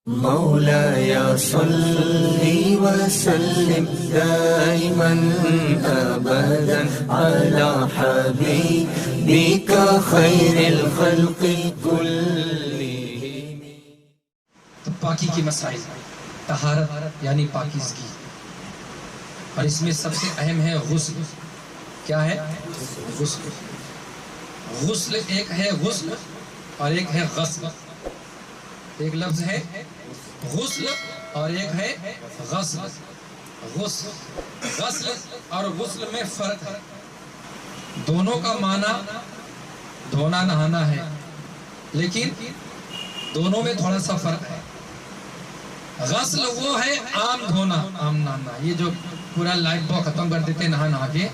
मौलाया सल्ली व सल्लिम दाइमन अबदन अला हबीबिका खैरिल खल्क़ि कुल्लिहिम। तो पाकी की मसाइल, तहारत यानी पाकीज़गी, और इसमें सबसे अहम है गुस्ल। क्या है? गुस्ल। गुस्ल एक है गुस्ल और एक है गस्ल। एक लफ्ज है गुस्ल और एक है गस्ल। गस्ल और गुस्ल में फर्क है। दोनों का माना धोना नहाना है, लेकिन दोनों में थोड़ा सा फर्क है। गस्ल वो है आम धोना, आम नहाना, ये जो पूरा लाइफ बॉय खत्म कर देते नहा नहा के,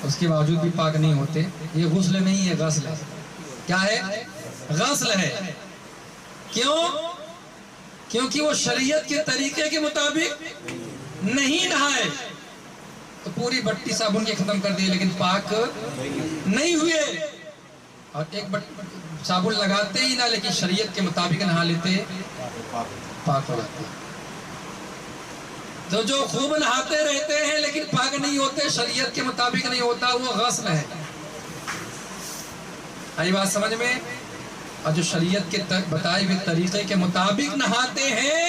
उसके बावजूद भी पाक नहीं होते, ये गुस्ल नहीं है, गस्ल है। क्या है? गस्ल है। क्यों? क्योंकि वो शरीयत के तरीके के मुताबिक नहीं नहाए, तो पूरी बट्टी साबुन के खत्म कर दिए लेकिन पाक नहीं हुए। और एक साबुन लगाते ही ना, लेकिन शरीयत के मुताबिक नहा लेते, पाक हो जाते। तो जो खूब नहाते रहते हैं लेकिन पाक नहीं होते, शरीयत के मुताबिक नहीं होता, वो गस्ल है। आई बात समझ में? और जो शरीयत के बताए हुए तरीके के मुताबिक नहाते हैं,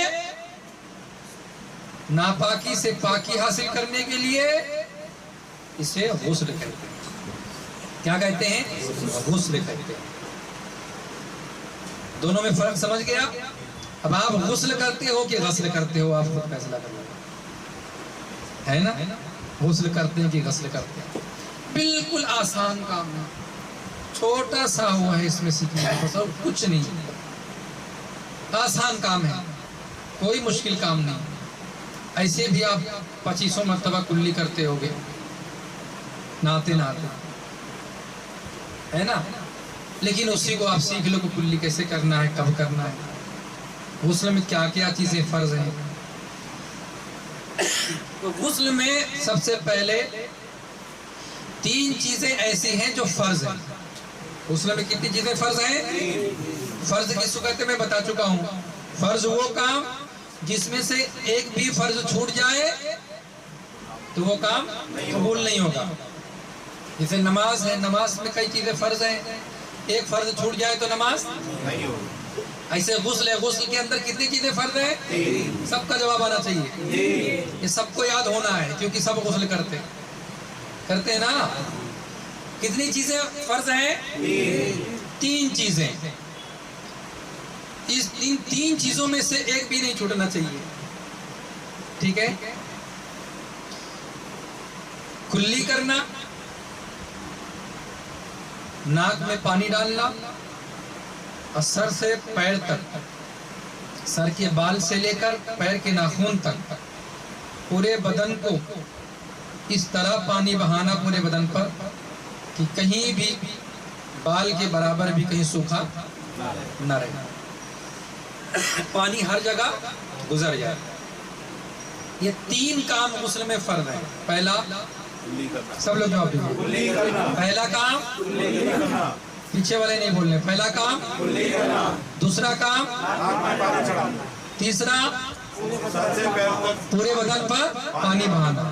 नापाकी से पाकी हासिल करने के लिए, इसे गुस्ल कहते हैं। क्या कहते हैं? गुस्ल कहते हैं। दोनों में फर्क समझ गया? अब आप गुस्ल करते हो कि गस्ल करते हो, आप खुद फैसला करना है ना। गुस्ल करते हैं कि गस्ल करते हैं, बिल्कुल आसान काम है, छोटा सा हुआ है इसमें सीखने का, बस और कुछ नहीं, आसान काम है, कोई मुश्किल काम नहीं। ऐसे भी आप 2500 मरतबा कुल्ली करते होगे नहाते नहाते, है ना, लेकिन उसी को आप सीख लो कि कुल्ली कैसे करना है, कब करना है, गुस्ल में क्या क्या चीजें फर्ज हैं। तो गुस्ल में सबसे पहले 3 चीजें ऐसी हैं जो फर्ज है। गुस्ल में कितनी चीजें फर्ज हैं? फर्ज किसको कहते मैं बता चुका हूं। फर्ज वो काम जिसमें से एक भी फर्ज छूट जाए तो वो काम कबूल नहीं होगा। जैसे नमाज है, नमाज में कई चीजें फर्ज हैं, एक फर्ज छूट जाए तो नमाज नहीं होगी। ऐसे गुस्ल है, गुस्ल के अंदर कितनी चीजें फर्ज है? सबका जवाब आना चाहिए, ये सबको याद होना है, क्योंकि सब गुस्ल करते हैं ना। कितनी चीजें फर्ज हैं? 3 चीजें। इस 3 चीजों में से एक भी नहीं छूटना चाहिए, ठीक है। कुल्ली करना, नाक में पानी डालना, और सर से पैर तक, सर के बाल से लेकर पैर के नाखून तक पूरे बदन को इस तरह पानी बहाना पूरे बदन पर कि कहीं भी बाल के बराबर भी कहीं सूखा न रहे, पानी हर जगह गुजर जाए। ये 3 काम गुस्ल में फर्ज है। पहला, सब लोग जवाब दीजिए। पहला काम, पीछे वाले नहीं बोलने, पहला काम, दूसरा काम, तीसरा पूरे बदन पर पानी बहाना।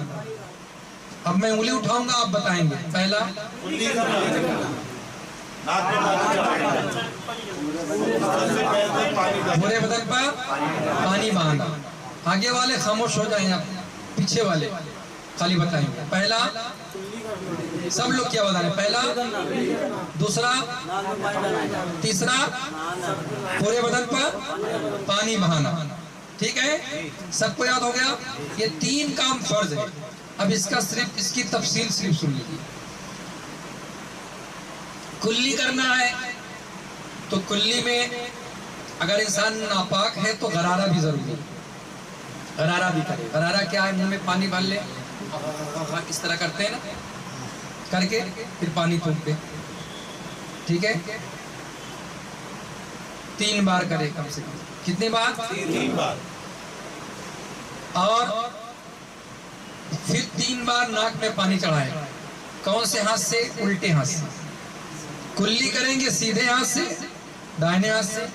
अब मैं उंगली उठाऊंगा, आप बताएंगे। पहला, पूरे बदन पर पानी बहाना। आगे वाले खामोश हो जाएं, आप पीछे वाले खाली बताएंगे। पहला, सब लोग क्या बता रहे हैं? पहला, दूसरा, तीसरा, पूरे बदन पर पानी बहाना, ठीक है। सबको याद हो गया? ये 3 काम फर्ज है। अब इसकी तफसील सिर्फ सुन लीजिए। कुल्ली करना है तो कुल्ली में अगर इंसान नापाक है तो गरारा भी जरूरी है, गरारा भी करे। गरारा क्या है? मुंह में पानी भर ले, इस तरह करते हैं ना, करके फिर पानी थूकते, ठीक है। 3 बार करे कम से कम। कितनी बार? 3 बार। और फिर 3 बार नाक में पानी चढ़ाए। कौन से हाथ से? उल्टे हाथ से। कुल्ली करेंगे सीधे हाथ से, दाहिने हाथ से,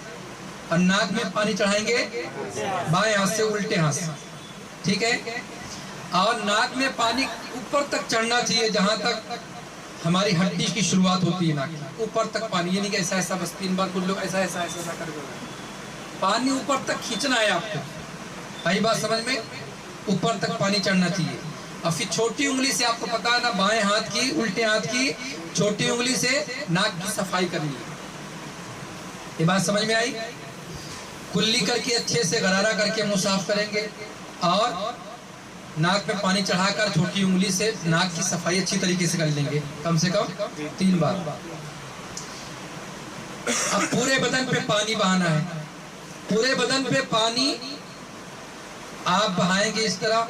और नाक में पानी चढ़ाएंगे बाएं हाथ से उल्टे हाथ से, ठीक है। और नाक में पानी ऊपर तक चढ़ना चाहिए जहां तक हमारी हड्डी की शुरुआत होती है, नाक की ऊपर तक पानी, ये नहीं कि ऐसा ऐसा बस 3 बार कुछ लोग ऐसा ऐसा ऐसा ऐसा कर पानी ऊपर तक खींचना है आपको। आई बात समझ में? ऊपर तक पानी चढ़ना चाहिए। और फिर छोटी उंगली से, आपको पता है ना, बाएं हाथ की उल्टे हाथ की छोटी उंगली से नाक की सफाई करनी है। ये बात समझ में आई? कुल्ली करके अच्छे से गरारा करके मुंह साफ करेंगे और नाक में पानी चढ़ाकर छोटी उंगली से नाक की सफाई अच्छी तरीके से कर लेंगे, कम से कम 3 बार। अब पूरे बदन पे पानी बहाना है। पूरे बदन पे पानी आप बहाएंगे इस तरह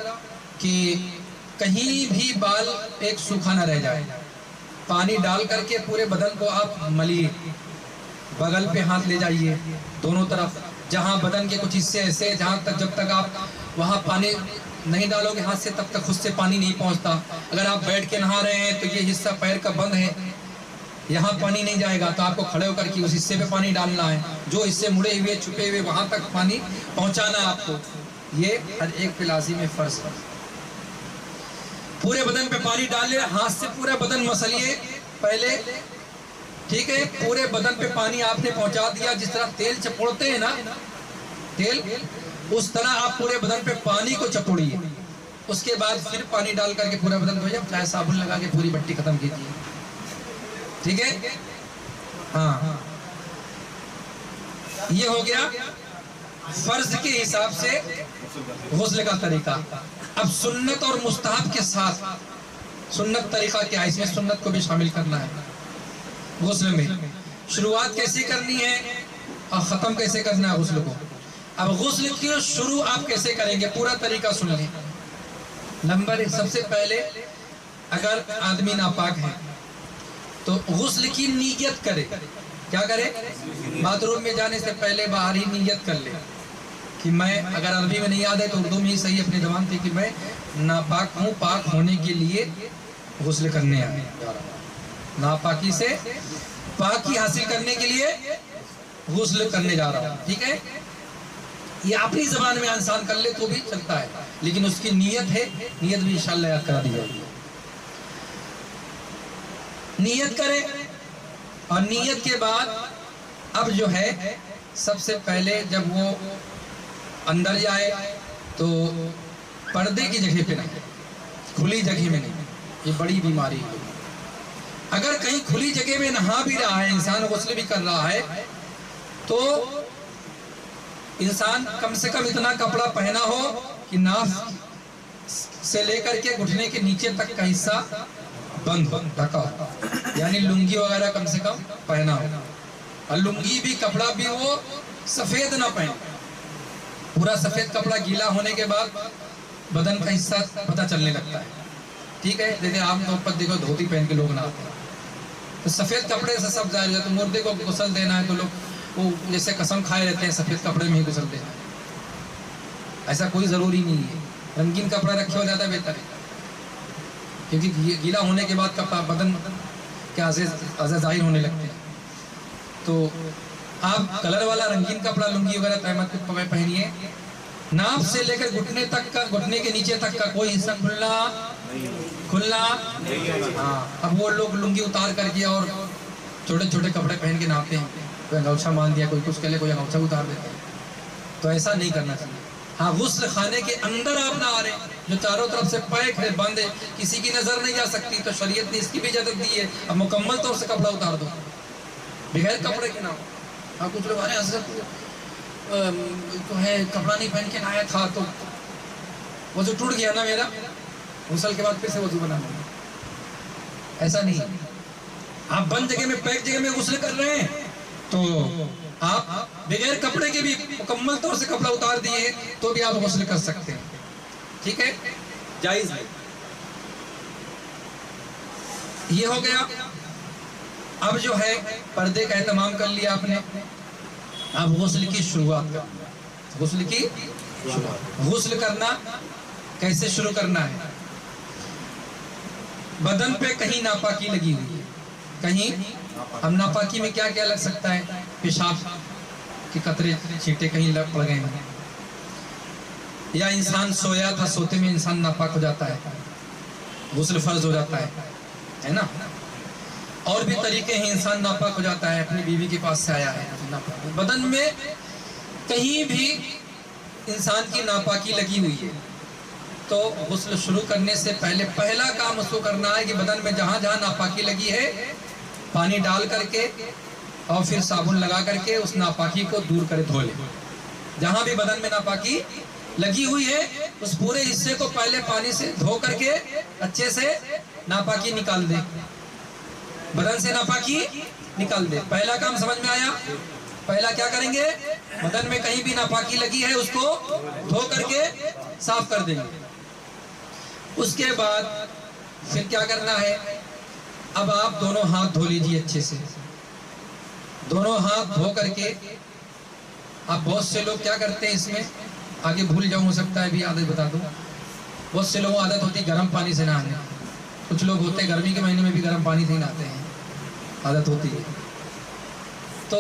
कि कहीं भी बाल एक सूखा न रह जाए। पानी डाल करके पूरे बदन को आप मलिए, बगल पे हाथ ले जाइए दोनों तरफ, जहां बदन के कुछ हिस्से ऐसे जहां तक, जब तक आप वहां पानी नहीं डालोगे हाथ से तब तक खुद से पानी नहीं पहुंचता। अगर आप बैठ के नहा रहे हैं तो ये हिस्सा पैर का बंद है, यहाँ पानी नहीं जाएगा, तो आपको खड़े होकर के उस हिस्से पे पानी डालना है। जो हिस्से मुड़े हुए छुपे हुए वहां तक पानी पहुंचाना है आपको। ये हर एक पे लाजिम है, फर्ज है। पूरे बदन पे पानी डालिए, हाथ से पूरा बदन मसलिए पहले, ठीक है। पूरे बदन पे पानी आपने पहुंचा दिया, जिस तरह तेल चपोड़ते हैं ना, तेल, उस तरह आप पूरे बदन पे पानी को चपोड़िए। उसके बाद फिर पानी डाल करके पूरा बदन धोइए, चाहे साबुन लगा के पूरी बट्टी खत्म कीजिए, ठीक है। हाँ, ये हो गया फर्ज के हिसाब से गुस्ल का तरीका। अब सुन्नत और मुस्तहब के साथ सुन्नत तरीका क्या है, इसमें सुन्नत को भी शामिल करना है गुस्ल में। शुरुआत कैसे करनी है और खत्म कैसे करना है गुस्ल को। अब गुस्ल की शुरू आप कैसे करेंगे, पूरा तरीका सुन लें। नंबर 1, सबसे पहले अगर आदमी नापाक है तो गुस्ल की नीयत करे। क्या करे? बाथरूम में जाने से पहले बाहर ही नीयत कर ले कि मैं, अगर अरबी में नहीं याद है तो उर्दू में ही सही अपनी जबान थी, कि मैं नापाक हूँ, पाक होने के लिए गुस्ल करने जा रहा हूँ, नापाकी से पाकी हासिल करने के लिए गुस्ल करने जा रहा हूँ, ठीक है। ये अपनी जबान में इंसान कर ले तो भी चलता है, लेकिन उसकी नीयत है, नीयत भी इंशाअल्लाह याद करा दी जाएगी। नीयत करे और नीयत के बाद अब जो है सबसे पहले जब वो अंदर जाए तो पर्दे की जगह पे नहीं, खुली जगह में नहीं, ये बड़ी बीमारी है। अगर कहीं खुली जगह में नहा भी रहा है इंसान, गुस्ल भी कर रहा है, तो इंसान कम से कम इतना कपड़ा पहना हो कि नाफ से लेकर के घुटने के नीचे तक का हिस्सा बंद हो, ढका हो, यानी लुंगी वगैरह कम से कम पहना हो। और लुंगी भी, कपड़ा भी वो सफेद ना पहने। पूरा सफेद कपड़ा गीला होने के बाद बदन का हिस्सा पता चलने लगता है, ठीक है। जैसे आमतौर पर देखो धोती पहन के लोग नहाते हैं, तो सफेद कपड़े से सब जाहिर हो जाता है। मुर्दे को गुस्ल देना है तो लोग वो जैसे कसम खाए रहते हैं सफेद कपड़े में ही गुस्ल देना है। ऐसा कोई जरूरी नहीं है, रंगीन कपड़ा रखे हो ज्यादा बेहतर है, क्योंकि गीला होने के बाद कपड़ा बदन के आज़े जाहिर होने लगते हैं। तो आप कलर वाला रंगीन कपड़ा, लुंगी वगैरह तहमत पहनिए। नाप से लेकर घुटने तक का, घुटने के नीचे तक का कोई हिस्सा खुलना। हाँ, अब वो लोग लुंगी उतार करके और छोटे छोटे कपड़े पहन के नहाते हैं, कोई अंगौछा मान दिया, कोई कुछ कर ले, कोई अंगौछा उतार देते हैं, तो ऐसा नहीं करना चाहिए। हाँ, गुस्ल खाने के अंदर आप नहा रहे, जो चारों तरफ से पैक है, बंद है, किसी की नजर नहीं जा सकती, तो शरीयत ने इसकी भी इजाजत दी है। अब मुकम्मल तौर से कपड़ा उतार दो, बगैर कपड़े के ना हो। हाँ, कुछ लोग अरे तो है कपड़ा नहीं पहन के नहाया था तो वो जो टूट गया ना मेरा, गुस्ल के बाद फिर से वजू बना लूंगा, ऐसा नहीं। आप बंद जगह में, पैक जगह में गुस्ल कर रहे हैं तो आप बगैर कपड़े के भी मुकम्मल तौर से कपड़ा उतार दिए तो भी आप गुस्ल कर सकते हैं, ठीक है, जायज है। ये हो गया। अब जो है पर्दे का एहतमाम कर लिया आपने, अब गुस्ल की शुरुआत करना। गुस्ल की शुरुआत, गुस्ल करना कैसे शुरू करना है। बदन पे कहीं नापाकी लगी हुई है, कहीं, हम नापाकी में क्या क्या लग सकता है, पेशाब कि कतरे छींटे कहीं लग पड़ गए हैं, या इंसान सोया था, सोते में इंसान नापाक हो जाता है, गुस्ल फर्ज हो जाता है ना। और भी तरीके हैं, इंसान नापाक हो जाता है, अपनी बीवी के पास से आया है नापाक। बदन में कहीं भी इंसान की नापाकी लगी हुई है तो गुस्ल शुरू करने से पहले पहला काम उसको करना है कि बदन में जहां जहां नापाकी लगी है पानी डाल करके और फिर साबुन लगा करके उस नापाकी को दूर करे, धो ले। जहां भी बदन में नापाकी लगी हुई है उस पूरे हिस्से को पहले पानी से धो करके अच्छे से नापाकी निकाल दे, बदन से नापाकी निकाल दे। पहला काम समझ में आया? पहला क्या करेंगे, बदन में कहीं भी नापाकी लगी है उसको धो करके साफ कर देंगे। उसके बाद फिर क्या करना है, अब आप दोनों हाथ धो लीजिए अच्छे से, दोनों हाथ धो करके। अब बहुत से लोग क्या करते हैं, इसमें आगे भूल जाऊं, हो सकता है भी आदत बता दूं। बहुत से लोगों आदत होती है गर्म पानी से नहाने, कुछ लोग होते हैं गर्मी के महीने में भी गर्म पानी से ही नहाते हैं, आदत होती है। तो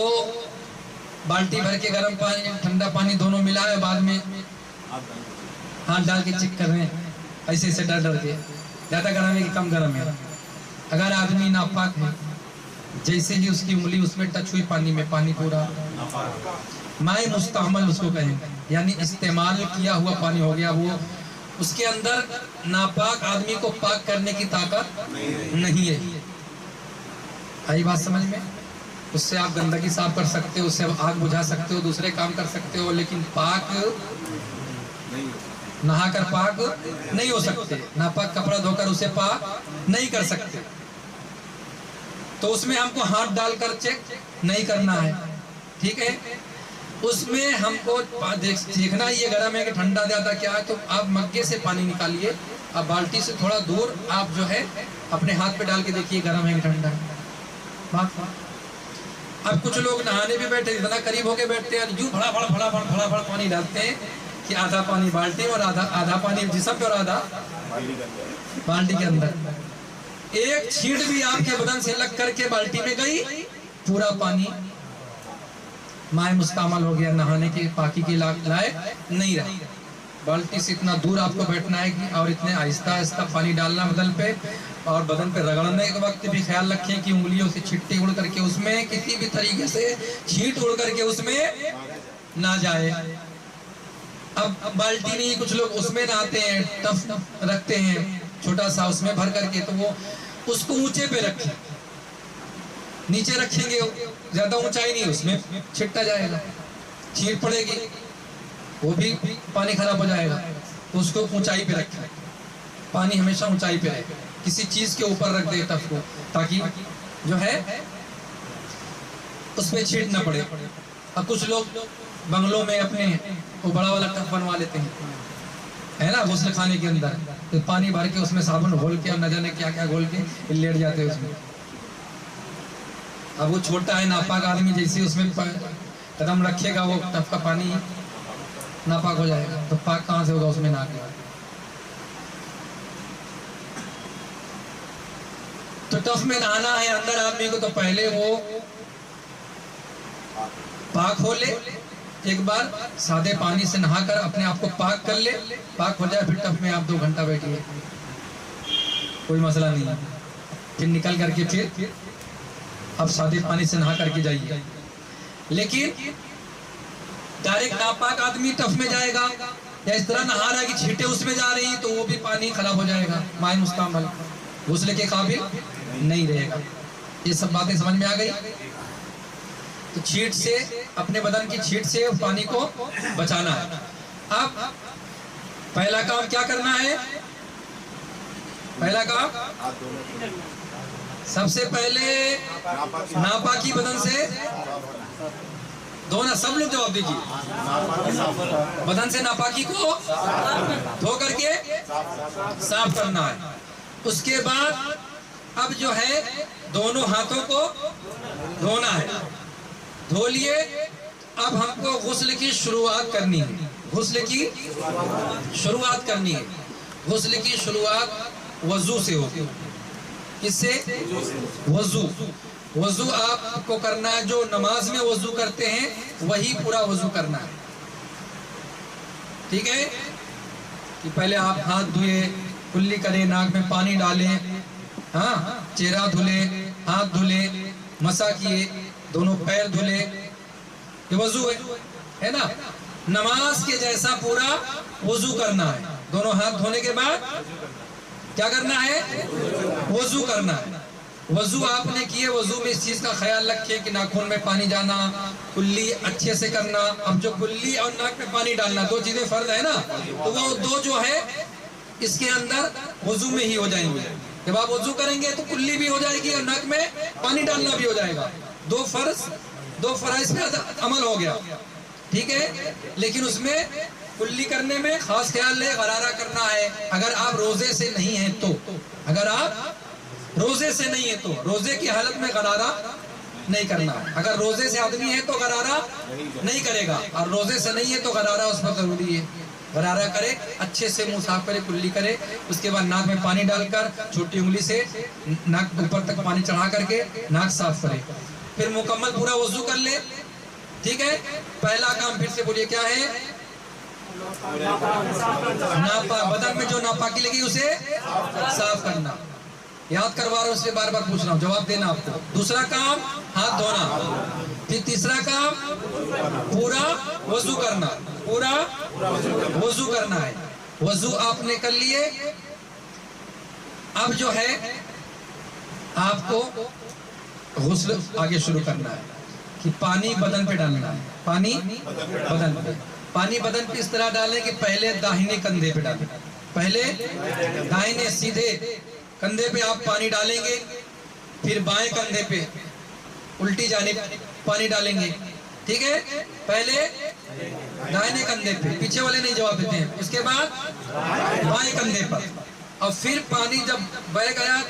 बाल्टी भर के गर्म पानी ठंडा पानी दोनों मिला है, बाद में हाथ डाल के चेक कर रहे हैं ऐसे ऐसे डर डर के, ज़्यादा गर्म है कि कम गर्म है। अगर आदमी नापाक है, जैसे ही उसकी उंगली उसमें टच हुई पानी में, पानी पूरा माए मुस्तअमल उसको कहेंगे, यानी इस्तेमाल किया हुआ पानी हो गया। वो उसके अंदर नापाक आदमी को पाक करने की ताकत नहीं है। आई बात समझ में? उससे आप गंदगी साफ कर सकते हो, उससे आप आग बुझा सकते हो, दूसरे काम कर सकते हो, लेकिन पाक नहा कर पाक नहीं हो सकते। नापाक कपड़ा धोकर उसे पाक नहीं कर सकते। तो उसमें हमको हाथ डालकर चेक नहीं करना है, ठीक है। उसमें हमको देखना ये गर्म है कि ठंडा ज्यादा क्या है। तो आप मग्गे से पानी निकालिए, अब बाल्टी से थोड़ा दूर आप जो है अपने हाथ पे डाल के देखिए गर्म है कि ठंडा है। अब कुछ लोग नहाने भी बैठे, इतना करीब होके बैठते हैं, यूं फड़ा पानी डालते हैं कि आधा पानी बाल्टी में और आधा पानी जिस्म पे और आधा बाल्टी के अंदर। एक छींट भी आपके बदन से लग करके बाल्टी में गई, पूरा पानी माए मुस्तअमल हो गया, नहाने की पाकी के लायक नहीं रहा। बाल्टी से इतना दूर आपको बैठना है कि और इतने आहिस्ता आहिस्ता पानी डालना बदन पे, और बदन पे रगड़ने के वक्त भी ख्याल रखें कि उंगलियों से छिट्टी उड़ करके उसमें किसी भी तरीके से छींट उड़ करके उसमें ना जाए। अब बाल्टी नहीं, कुछ लोग उसमें नहाते हैं, टफ रखते हैं छोटा सा उसमें भर करके, तो वो उसको ऊंचे पे रखें, नीचे रखेंगे ज्यादा ऊंचाई नहीं, उसमें छिट्टा जाएगा, छींट पड़ेगी, वो भी पानी खराब हो जाएगा। तो उसको ऊंचाई पे रखें, पानी हमेशा ऊंचाई पे रहे, किसी चीज के ऊपर रख दे टफ को, ताकि जो है उस पर छींट ना पड़े। अब कुछ लोग बंगलों में अपने वो बड़ा वाला टफ बनवा लेते हैं, है ना, गुस्ल खाने के अंदर, तो पानी भर के उसमें साबुन घोल के और न जाने क्या क्या घोल के लेट जाते हैं उसमें। अब वो छोटा है नापाक आदमी, जैसे उसमें कदम रखेगा वो टफ का पानी नापाक हो जाएगा, तो पाक कहाँ से होगा उसमें ना के। तो टफ में नहाना है अंदर आदमी को, तो पहले वो पाक हो ले, एक बार सादे पानी से नहाकर अपने आप को पाक कर ले, पाक हो जाए, फिर टफ में आप 2 घंटा बैठिए, कोई मसला नहीं है। फिर निकल करके फिर अब सादे पानी से नहा करके जाइए। लेकिन डायरेक्ट नापाक आदमी टफ में जाएगा या इस तरह नहा रहा है कि छींटे उसमें जा रही, तो वो भी पानी खराब हो जाएगा, माए मुस्तअमल गुस्ल के काबिल नहीं रहेगा। ये सब बातें समझ में आ गई? तो छींट से, अपने बदन की छींट से पानी को बचाना है। अब पहला काम क्या करना है? पहला काम सबसे पहले नापाकी बदन से धोना। सब लोग जवाब दीजिए। बदन से नापाकी को धो करके साफ करना है। उसके बाद अब जो है दोनों हाथों को धोना है, धो लिए। अब हमको गुस्ल की शुरुआत करनी है, गुस्ल की शुरुआत करनी है। गुस्ल की शुरुआत वजू से होगी। किससे? वजू। वजू आपको करना है, जो नमाज में वजू करते हैं वही पूरा वजू करना है। ठीक है कि पहले आप हाथ धुए, कुल्ली करें, नाक में पानी डालें, हाँ, चेहरा धुले, हाथ धुले, मसा किए, दोनों पैर धुले, ये वजू है ना। नमाज के जैसा पूरा वजू करना है। दोनों हाथ धोने के बाद क्या करना है? वजू करना है। वजू आपने किए, वजू में इस चीज का ख्याल रखिए कि नाखून में पानी जाना, कुल्ली अच्छे से करना। अब जो कुल्ली और नाक में पानी डालना, दो चीजें फर्ज है ना, तो वो दो जो है इसके अंदर वजू में ही हो जाएंगे। जब आप वजू करेंगे तो कुल्ली भी हो जाएगी और नाक में पानी डालना भी हो जाएगा। दो फर्ज पे अमल हो गया। ठीक है, लेकिन उसमें कुल्ली करने में खास ख्याल है, गरारा करना है। अगर आप रोजे से नहीं हैं तो, अगर आप रोजे से नहीं है तो रोजे की हालत में गरारा नहीं करना है। अगर रोजे से आदमी है तो गरारा नहीं करेगा, और रोजे से नहीं है तो गरारा उस पर जरूरी है। गरारा करे, अच्छे से मुंह साफ करे, कुल्ली करे, उसके बाद नाक में पानी डालकर छोटी उंगली से नाक ऊपर तक पानी चढ़ा करके नाक साफ करे, फिर मुकम्मल पूरा वजू कर ले। ठीक है, पहला काम फिर से बोलिए क्या है? बदन में जो नापाकी लगी उसे साफ करना। याद करवा रहा हूं, उससे बार बार पूछ रहा हूं, जवाब देना आपको। दूसरा काम हाथ धोना, फिर तीसरा काम पूरा वजू करना, पूरा वजू करना है। वजू आपने कर लिए, अब जो है आपको गुस्ल आगे शुरू करना है कि पानी बदन पे डालना है। पानी बदन पे, पानी बदन पे इस तरह डालें कि पहले दाहिने कंधे पे डालें, पहले दाहिने सीधे कंधे पे आप पानी डालेंगे, फिर बाएं कंधे पे उल्टी जानिब पानी डालेंगे। ठीक है, पहले दाहिने कंधे पे, पीछे वाले नहीं जवाब देते हैं, उसके बाद बाएं कंधे पर, और फिर पानी जब बह गया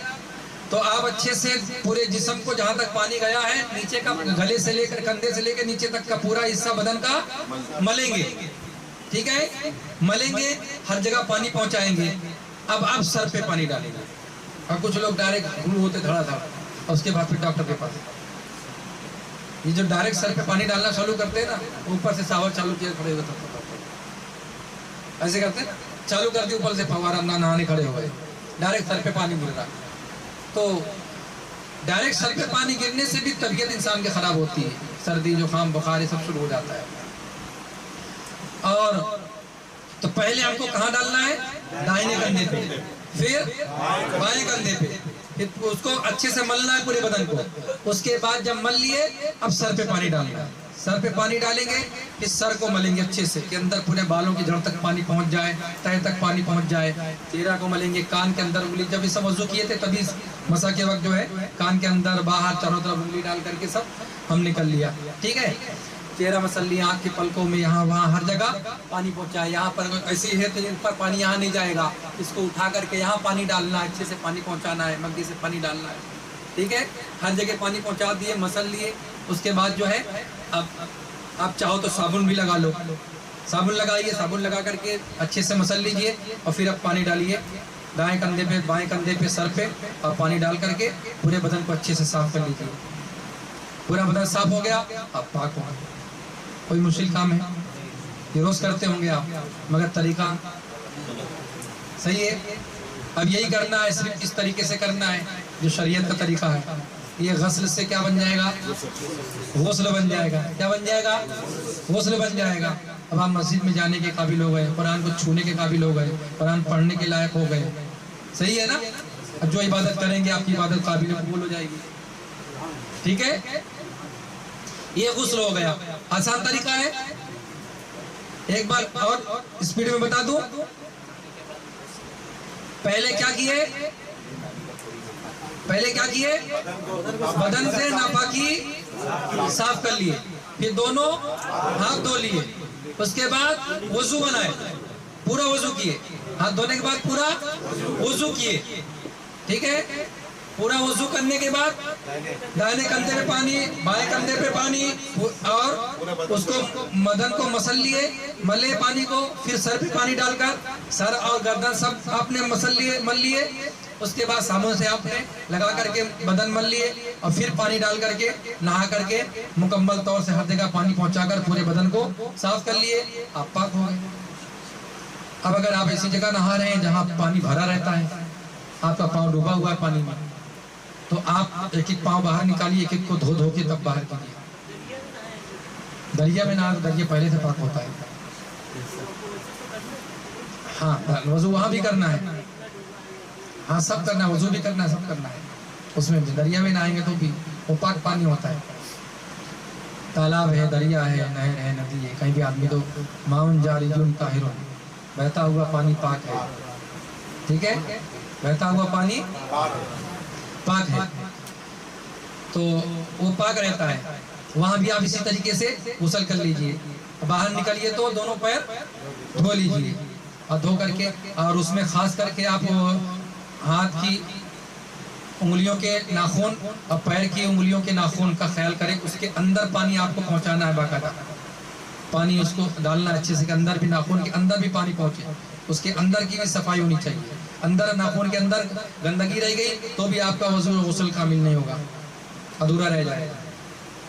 तो आप अच्छे से पूरे जिस्म को, जहां तक पानी गया है, नीचे का गले से लेकर कंधे से लेकर नीचे तक का पूरा हिस्सा बदन का मलेंगे। ठीक है, मलेंगे, हर जगह पानी पहुंचाएंगे। अब आप सर पे पानी डालेंगे। अब कुछ लोग डायरेक्ट गुरु होते धड़ा, और उसके बाद फिर डॉक्टर के पास। ये जो डायरेक्ट सर पे पानी डालना चालू करते हैं ना, ऊपर से शावर चालू किया, खड़े हो गए, ऐसे करते हैं, चालू कर दिया ऊपर से फवारा, ना नहाने खड़े हो गए, डायरेक्ट सर पे पानी गिर रहा। तो डायरेक्ट सर पे पानी गिरने से भी तबीयत इंसान की खराब होती है, सर्दी जुकाम बुखार ये सब शुरू हो जाता है। और तो पहले हमको कहाँ डालना है? दाहिने कंधे पे, फिर बाएं कंधे पे, फिर उसको अच्छे से मलना है पूरे बदन को। उसके बाद जब मल लिए, अब सर पे पानी डालना है। सर पे पानी डालेंगे, फिर सर को मलेंगे अच्छे से कि अंदर पूरे बालों की जड़ तक पानी पहुंच जाए, तह तक पानी पहुंच जाए। चेहरा को मलेंगे, कान के अंदर उंगली, जब ये सब वजू किए थे तभी मसा के वक्त जो है कान के अंदर बाहर चारों तरफ उंगली डाल करके सब हमने कर लिया। ठीक है, चेहरा मसल लिया, आँख के पलकों में, यहाँ वहाँ हर जगह पानी पहुँचाए। यहाँ पर ऐसे है तो इन पर पानी यहाँ नहीं जाएगा, इसको उठा करके यहाँ पानी डालना है, अच्छे से पानी पहुँचाना है, मग्गे से पानी डालना है। ठीक है, हर जगह पानी पहुँचा दिए, मसल लिए। उसके बाद जो है अब आप चाहो तो साबुन भी लगा लो, साबुन लगाइए, साबुन लगा करके अच्छे से मसल लीजिए, और फिर अब पानी डालिए दाएं कंधे पे, बाएं कंधे पे, सर पे, और पानी डाल करके पूरे बदन को अच्छे से साफ कर लीजिए। पूरा बदन साफ हो गया, अब पाक हो गया। कोई मुश्किल काम है? ये रोज करते होंगे आप, मगर तरीका सही है। अब यही करना है, सिर्फ इस तरीके से करना है जो शरीयत का तरीका है। ये गस्ल से क्या बन जाएगा? गुस्ल बन जाएगा। क्या बन जाएगा? गुस्ल बन जाएगा। अब आप मस्जिद में जाने के काबिल हो गए, कुरान को छूने के काबिल हो गए, कुरान पढ़ने के लायक हो गए। सही है ना? अब जो इबादत करेंगे आपकी इबादत काबिल कबूल हो जाएगी। ठीक है, ये गुस्ल हो गया। आसान तरीका है, एक बार और स्पीड में बता दूं। पहले क्या किए? बदन से नापाकी साफ कर लिए, फिर दोनों हाथ धो लिए, उसके बाद वजू बनाए, पूरा वजू किए। हाथ धोने के बाद पूरा वजू किए। ठीक है, पूरा वजू करने के बाद दाहिने कंधे पे पानी, बाएं कंधे पे पानी, और उसको बदन को मसल लिए, मले पानी को, फिर सर पे पानी डालकर सर और गर्दन सब आपने मल लिए। उसके बाद साबुन से आपने लगा करके बदन मल लिए और फिर पानी डाल करके नहा करके मुकम्मल तौर से हर जगह पानी पहुंचाकर पूरे बदन को साफ कर लिए, आप पाक हो गए। अब अगर आप ऐसी जगह नहा रहे हैं जहां पानी भरा रहता है, आपका पाँव डूबा हुआ है पानी में, तो आप एक एक पाँव बाहर निकालिए, एक एक को धो धो के तब बाहर कीजिए। दरिया में नहा, दरिया पहले से पाक होता है। हाँ, वजू वहां भी करना है, हाँ सब करना है, वजू भी करना है, सब करना है उसमें भी। दरिया में नहाएंगे तो भी वो पाक पानी होता है। तालाब है, दरिया है, नहर है, नदी है, कहीं भी आदमी तो माउन जारिजुन ताहिरुन, बहता हुआ पानी पाक है। ठीक है, बहता हुआ पानी पाक है, तो वो पाक रहता है। वहां भी आप इसी तरीके से गुस्ल कर लीजिए। बाहर निकलिए तो दोनों पैर धो लीजिए और धो करके, और उसमें खास करके आप हाथ की उंगलियों के नाखून और पैर की उंगलियों के नाखून का ख्याल करें, उसके अंदर पानी आपको पहुंचाना है। बाकायदा पानी उसको डालना अच्छे से, अंदर भी, नाखून के अंदर भी पानी पहुंचे, उसके अंदर की भी सफाई होनी चाहिए। अंदर नाखून के अंदर गंदगी रह गई तो भी आपका वजू गुस्ल कामिल नहीं होगा, अधूरा रह जाएगा।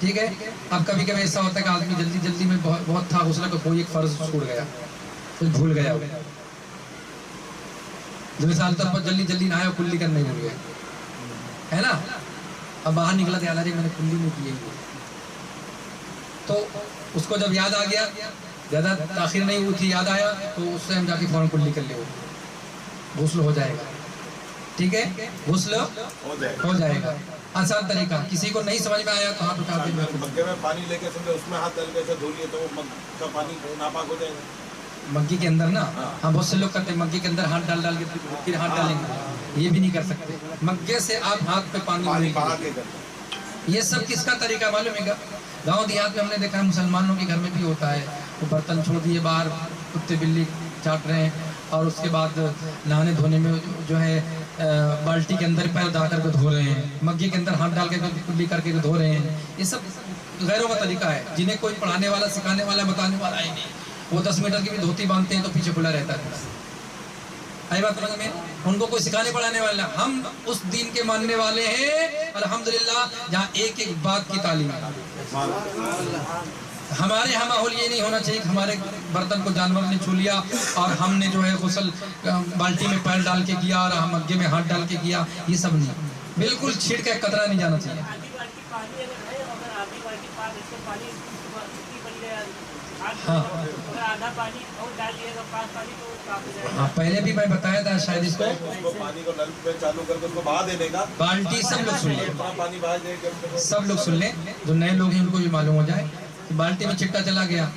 ठीक है, अब कभी कभी ऐसा होता है कि आदमी जल्दी जल्दी में बहुत था गुस्ल का, कोई एक फर्ज छूट गया, फिर भूल गया, मिसाल तौर पर जल्दी जल्दी नहाया, कुल्ली करने भूल गया, है ना। अब बाहर निकला तो याद आ रही मैंने कुल्ली नहीं की है, तो उसको जब याद आ गया, ज्यादा ताखिर नहीं हुई थी, याद आया तो उससे हम जाके फौरन कुल्ली कर ले, गुस्ल हो जाएगा। ठीक है, गुस्ल हो जाएगा। आसान तरीका, किसी को नहीं समझ में आया तो हाथ उठा के मग्गे में पानी लेके समझे उसमें हाथ डाल के ऐसे धो लिए तो वो मग का पानी नापाक हो जाएगा। मग्गी के अंदर ना, हाँ बहुत से लोग करते हैं, मग्गी के अंदर हाथ डाल डाल के फिर हाथ डालेंगे, ये भी नहीं कर सकते। मग्गे से आप हाथ पे पानी बहा के करते। ये सब किसका तरीका मालूम है क्या? गाँव देहात में हमने देखा है, मुसलमानों के घर में भी होता है, वो बर्तन छोड़ दिए बाहर, कुत्ते बिल्ली चाट रहे हैं, और उसके बाद नहाने धोने में जो है बाल्टी के अंदर पैर डाल करके धो रहे हैं, मग्गी के अंदर हाथ डाल के कुल्ली करके धो रहे हैं। ये सब गैरों का तरीका है, जिन्हें कोई पढ़ाने वाला, सिखाने वाला, बताने वाला ही नहीं। वो 10 मीटर की भी धोती बांधते हैं तो पीछे खुला रहता है। आई बात समझ में? उनको कोई सिखाने पढ़ाने वाला, हम उस दीन के मानने वाले हैं अल्हम्दुलिल्लाह, जहाँ एक एक बात की तालीम है। हमारे यहाँ माहौल ये नहीं होना चाहिए कि हमारे बर्तन को जानवर ने छू लिया और हमने जो है गुस्ल बाल्टी में पैर डाल के किया और हम मग्गे में हाथ डाल के किया, ये सब नहीं, बिल्कुल छीट का कतरा नहीं जाना चाहिए। हाँ हाँ, पहले भी मैं बताया था शायद इसको, पानी को नल पे चालू करके उसको बहा देने का। बाल्टी सब लोग सुन लें, पानी बहा देंगे, सब लोग सुन लें, जो नए लोग हैं उनको भी मालूम हो जाए कि बाल्टी में चिट्टा चला गया,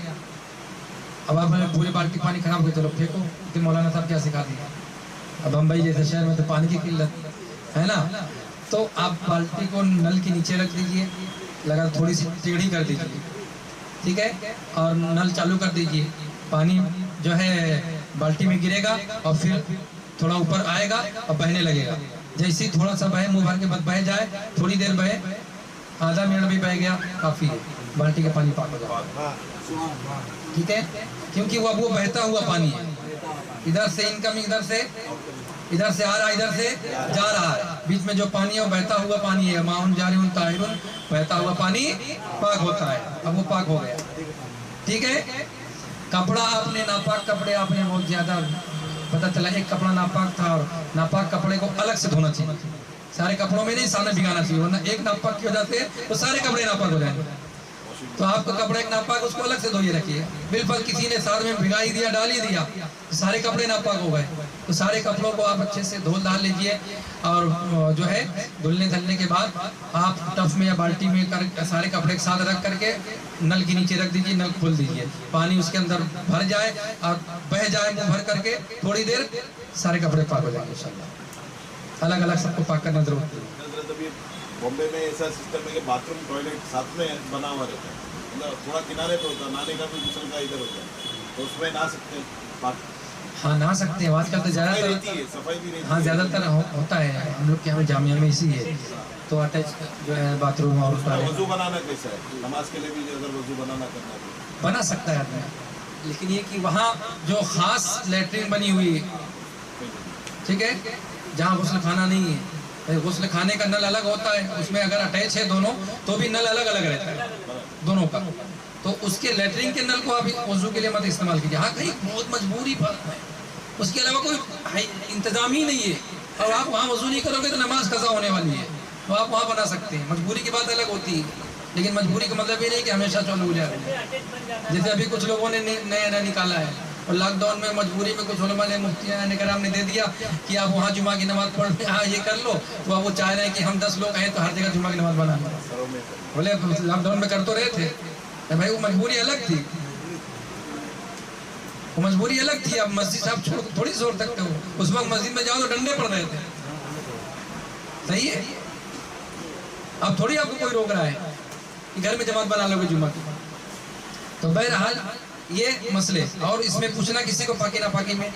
अब आप पूरी बाल्टी पानी खराब हो, चलो फेंको, कि मौलाना साहब क्या सिखा दिया। अब बम्बई जैसे शहर में तो पानी की किल्लत है ना, तो आप बाल्टी को नल के नीचे रख दीजिए, लगा थोड़ी सी टेढ़ी कर दीजिए, ठीक है, और नल चालू कर दीजिए, पानी जो है बाल्टी में गिरेगा और फिर थोड़ा ऊपर आएगा और बहने लगेगा। जैसे ही थोड़ा सा बहे, मुंह भर के बाद बह जाए, थोड़ी देर बहे, आधा मिनट भी बह गया काफी है, बाल्टी का पानी पाक हो जाएगा। ठीक है, क्योंकि वो बहता हुआ पानी है, इधर से इनकम, इधर से आ रहा, इधर से जा रहा है, बीच में जो पानी है वो बहता हुआ पानी है। माउन जारिउन ताहिरुन, बहता हुआ पानी पाक होता है। अब वो पाक हो गया, ठीक है। कपड़ा आपने नापाक, कपड़े आपने बहुत ज्यादा, पता चला एक कपड़ा नापाक था और नापाक कपड़े को अलग से धोना चाहिए, सारे कपड़ों में नहीं सामने भिगाना चाहिए, वरना एक नापाक की वजह से तो सारे कपड़े नापाक हो जाएंगे। तो आपको कपड़े एक नापाक, उसको अलग से धोइए रखिए। बिल्कुल किसी ने साथ में भिगा ही दिया, डाल ही दिया, तो सारे कपड़े नापाक हो गए। तो सारे कपड़ों को आप अच्छे से धो डाल लीजिए, और जो है धुलने धलने के बाद आप टफ में या बाल्टी में कर सारे कपड़े एक साथ रख करके नल के नीचे रख दीजिए, नल खोल दीजिए, पानी उसके अंदर भर जाए और बह जाए, मुँह भर करके थोड़ी देर, सारे कपड़े पाक हो जाएंगे इंशाल्लाह। अलग अलग सबको पाक करना जरूरत है। बॉम्बे में ऐसा सिस्टम है कि बाथरूम टॉयलेट साथ में बना हुआ रहता है, मतलब थोड़ा किनारे पे होता है, नहाने का भी गुस्ल का इधर होता है, तो उसमें नहा सकते हैं। हाँ नहा सकते हैं, आजकल तो ज़्यादातर सफाई भी रहती है। हाँ ज़्यादातर होता है, हम लोग के यहाँ जामिया में इसी है, तो अटैच जो है बाथरूम और वजू बनाना कैसा है, नमाज के लिए भी अगर वजू बनाना करना है बना सकता है आदमी, लेकिन ये कि वहाँ जो ख़ास लेटरिन बनी हुई है, ठीक है, जहाँ गुस्ल खाना नहीं है, गुस्ल खाने का नल अलग होता है, उसमें अगर अटैच है दोनों तो भी नल अलग अलग रहता है दोनों का, तो उसके लेटरिन के नल को आप वजू के लिए मत इस्तेमाल कीजिए। हाँ कहीं बहुत मजबूरी पर है, उसके अलावा कोई इंतजाम ही नहीं है और आप वहाँ वजू नहीं करोगे तो नमाज कज़ा होने वाली है, तो आप वहाँ बना सकते हैं। मजबूरी की बात अलग होती है, लेकिन मजबूरी का मतलब ये नहीं कि हमेशा चालू हो जाए। जैसे अभी कुछ लोगों ने नया निकाला है और लॉकडाउन में मजबूरी में कुछ उलमा ने मुफ्ती कराम ने दे दिया कि आप वहाँ जुमा की नमाज पढ़ हाँ ये कर लो, तो अब वो चाह रहे हैं कि हम 10 लोग हैं तो हर जगह जुमा की नमाज बना लो। बोले लॉकडाउन में कर तो रहे थे भाई, वो मजबूरी अलग थी, वो मजबूरी अलग थी। अब मस्जिद आप छोड़ थोड़ी छोड़ सकते हो, उस वक्त मस्जिद में जाओ तो डंडे पड़ रहे थे, सही है। अब थोड़ी आपको कोई रोक रहा है कि घर में जमात बना लोगे जुम्मा की। तो बहरहाल ये मसले, और इसमें पूछना किसी को पाकी ना पाकी में,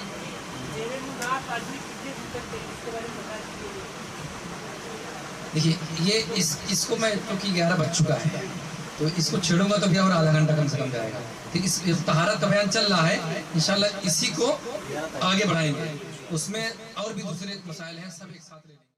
देखिए ये इसको मैं क्योंकि 11 बज चुका है तो इसको छेड़ूंगा तो भी और आधा घंटा कम से कम जाएगा। ठीक, इस तहारत का बयान चल रहा है, इंशाल्लाह इसी को आगे बढ़ाएंगे, उसमें और भी दूसरे मसाइल हैं, सब एक साथ ले लेंगे।